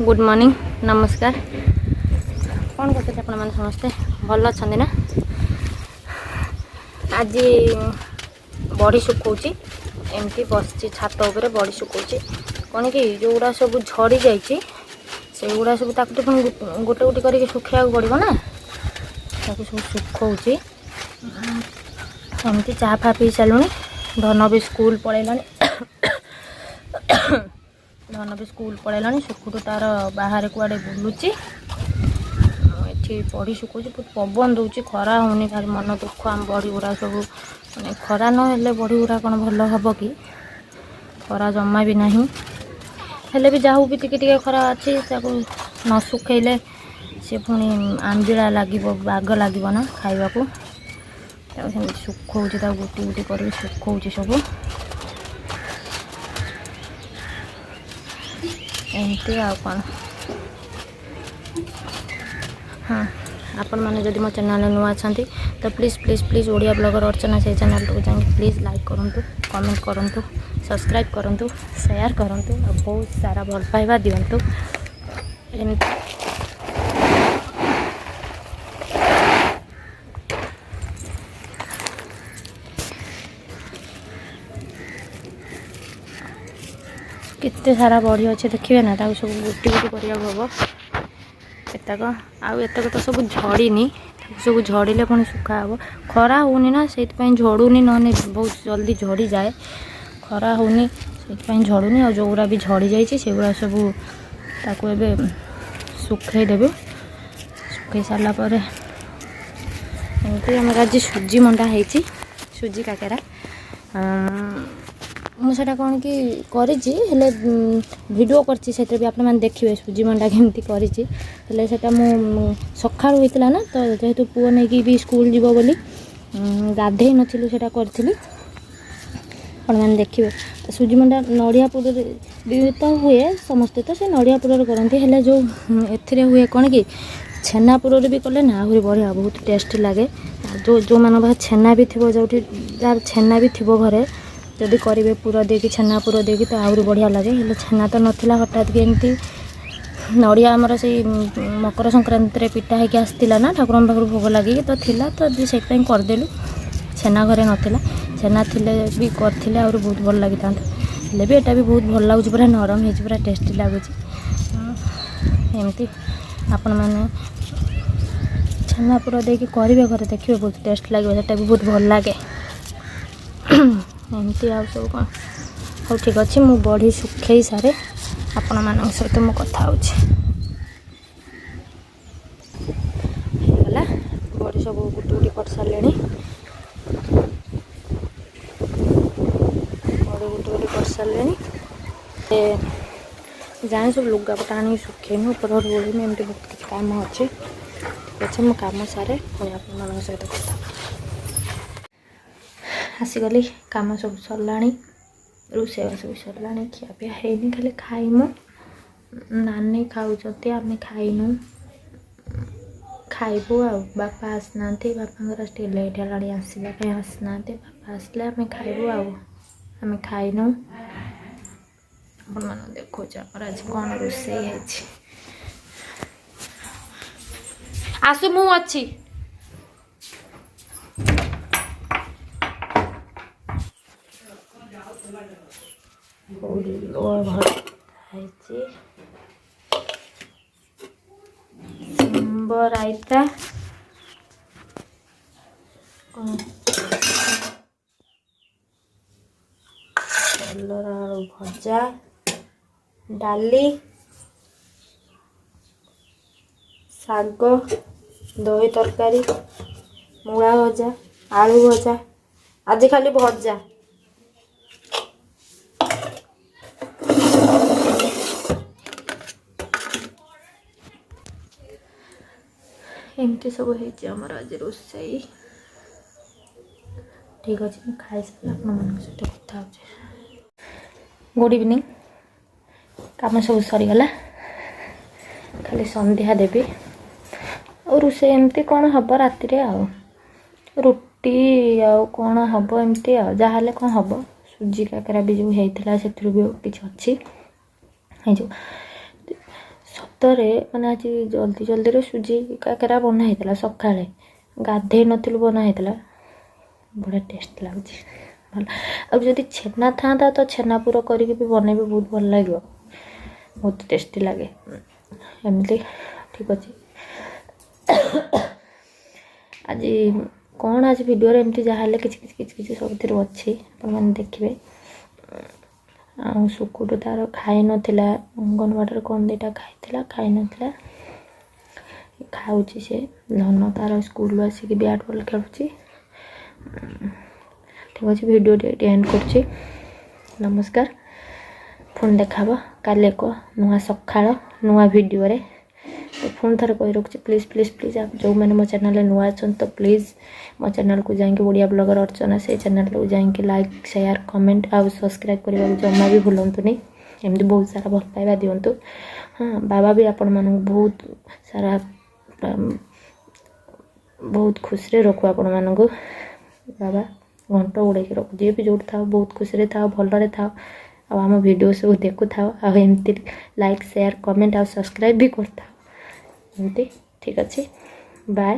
Good morning नमस्कार कौन करते आपण मैंने समस्ते भल अच्छा ना। आज बड़ी सुखौची एमती बस छात उपर बड़ी सुखौची कौन कि जोड़ा सब झड़ी जाइए से गुड़ा सब तो गोटे गोटे करके सुखा पड़ो ना सब सुखौची एमती चाह फा पी सारूँ। धन भी स्कूल पलैलानी धन भी स्कूल पलैलानी सुखुटू तार बाहर कुआड़े बुलूची ये बड़ी सुखुची बहुत पवन दूची खरा होनी भारी मन दुख आम बड़ी गुरा सब मैंने खरा ना बड़ी गुरा कौन भल हम कि खरा जमा भी नहीं हेले भी जाहू भी टिके खरा अच्छी न सुखेले सी पुणी आंबिला लगे बाग लगे ना खावा को सुखौची गुटी गुटी कर सुखौची सब एमती आ कौन। हाँ आपण मैंने जदि मो चैनल नुआ अच्छा तो please please please Odia blogger Archana से चैनल को जाए प्लीज़ लाइक करूँ कमेंट करूँ सब्सक्राइब करूँ शेयर करूँ और बहुत सारा भल पाइबा दिंतु। केते सारा बड़ी अच्छे देखिए ना सब गुटी गुटी करा हम एतक आतक तो सब झड़नी सब झड़े पुणी सुखा हे खरा होनी ना से झड़ूनी ना बहुत जल्दी झड़ी जाए खरा होनी से झड़ूनी और जोगुरा भी झड़ी जाइए से गुड़ा सब ताकू एबे सुखे देबे सुखे सारापर एमती आम आज सुजी मंडा है सुजी काकेरा मुझे कौन कि हेले वीडियो करती भी आपने देखिए सुजी मंडा केमती करें सखा होता ना तो जेहेतु पुओ नहीं भी स्कूल जीव बोली गाधे नी से करी आप मैंने देखिए सुजी मंडा नड़िया पुर तो हुए समस्ते तो से नड़िया पुर करती है जो ए हुए कौन कि छेनापुर भी कले ना आहरी बढ़िया बहुत टेस्ट लगे जो जो मान छेना भी थी जो जार छेना भी थी घरे जदि करेंगे पुर देकी छेना पुर देकी तो आहरी बढ़िया लगे हेल्ले छेना तो नाला हठात कि एमती नड़िया आमर से मकर संक्रांति पिटा होगी आसला ना ठाकुर पाखर भोग लगे तो थिला तो से करदेलु छेना घरे नाला छेना थिले भी करथिले आहरी बहुत भल लगी था हेल्ले भी एटा भी बहुत भल लगुच पूरा नरम हो पूरा टेस्टी लगुच एमती आपण मैंने छेना पुर देकी करेंगे घरे देखिए बहुत टेस्ट लगे सेटा भी बहुत भल लगे एमती आ सब कौन हो ठीक अच्छे मु बड़ी सुखे सारे आपण मान सहित मु कथा होगला बड़ी सब गुटी गुटी कर सारे बड़ी गुटी गुटी कर सारे जाए सब लुगापटा आनी सुखेनु ऊपर बोली एमती बहुत किसी कम अच्छे ठीक अच्छे मु कम सारे पुणी आप सहित कथा आसीगली कम सब सरला रोषेबास भी सरला खियापिया है खाली खाइमु नानी खाऊँच आम खाइनु खाइबू आ बापा आसना बापा टे लेट है आसवाई आसना बापा आसले आम खाइबू आम खाइनु आप देखो आज कौन रोषे आसु मु अच्छी रायता कलरा आलू भजा डाली शाग दही तरकारी मूला भजा आलू भजा आज खाली भजा एमती सब होमर आज रोषे ठीक अच्छे खाई सारे सहित कथा गुड इवनिंग कम सब सरीगला खाली संध्या देवी और रोषे एमती कौन हम राति रुटी कौन हम एमती जहाँ कौन हम सुजी काकरा भी जो होता से भी किसी अच्छी ସତରେ ମାନେ ଆଜି ଜଲ୍ଦି ଜଲ୍ଦିରେ ସୁଜି କାକେରା ବନା ହେଇଥିଲା ସକାଳେ, ଗାଧେଇ ନଥିଲୁ ବନା ହେଇଥିଲା, ବଢ଼ିଆ ଟେଷ୍ଟ ଲାଗୁଛି ଭଲ। ଆଉ ଯଦି ଛେନା ଥାନ୍ତା ତ ଛେନା ପୁର କରିକି ବି ବନେଇବେ, ବହୁତ ଭଲ ଲାଗିବ, ବହୁତ ଟେଷ୍ଟି ଲାଗେ। ଏମିତି ଠିକ୍ ଅଛି। ଆଜି କ'ଣ ଆଜି ଭିଡ଼ିଓରେ ଏମିତି ଯାହା ହେଲେ କିଛି କିଛି କିଛି କିଛି ସବୁଥିରୁ ଅଛି, ଆପଣମାନେ ଦେଖିବେ। ଆଉ ସୁକୁଟୁ ତାର ଖାଇନଥିଲା, ଅଙ୍ଗନବାଡ଼ିରେ କ'ଣ ଦୁଇଟା ଖାଇଥିଲା, ଖାଇନଥିଲା, ଖାଉଛି ସେ। ଧନ ତାର ସ୍କୁଲରୁ ଆସିକି ବ୍ୟାଟ୍ ବଲ୍ ଖେଳୁଛି। ଠିକ୍ ଅଛି, ଭିଡ଼ିଓଟି ଏଠି ଏଣ୍ଡ କରୁଛି। ନମସ୍କାର, ପୁଣି ଦେଖା ହେବ କାଲି ଏକ ନୂଆ ସକାଳ ନୂଆ ଭିଡ଼ିଓରେ। ପୁଣି ଥରେ କହି ରଖୁଛି, ପ୍ଲିଜ୍ ପ୍ଲିଜ୍ ପ୍ଲିଜ୍ ଯେଉଁମାନେ ମୋ ଚ୍ୟାନେଲରେ ନୂଆ ଅଛନ୍ତି ତ ପ୍ଲିଜ୍ ମୋ ଚ୍ୟାନେଲକୁ ଯାଇକି ଓଡ଼ିଆ ବ୍ଲଗର ଅର୍ଚ୍ଚନା, ସେଇ ଚ୍ୟାନେଲକୁ ଯାଇକି ଲାଇକ୍ ସେୟାର କମେଣ୍ଟ ଆଉ ସବସ୍କ୍ରାଇବ୍ କରିବାକୁ ଜମା ବି ଭୁଲନ୍ତୁନି। ଏମିତି ବହୁତ ସାରା ଭଲ ପାଇବା ଦିଅନ୍ତୁ। ହଁ, ବାବା ବି ଆପଣମାନଙ୍କୁ ବହୁତ ସାରା ବହୁତ ଖୁସିରେ ରଖୁ ଆପଣମାନଙ୍କୁ। ବାବା ଘଣ୍ଟ ଉଡ଼େଇକି ରଖୁ, ଯିଏ ବି ଯେଉଁଠି ଥାଉ ବହୁତ ଖୁସିରେ ଥାଉ, ଭଲରେ ଥାଉ, ଆଉ ଆମ ଭିଡ଼ିଓ ସବୁ ଦେଖୁଥାଉ, ଆଉ ଏମିତି ଲାଇକ୍ ସେୟାର କମେଣ୍ଟ ଆଉ ସବସ୍କ୍ରାଇବ୍ ବି କରିଥାଉ। ଏମିତି ଠିକ୍ ଅଛି, ବାଏ।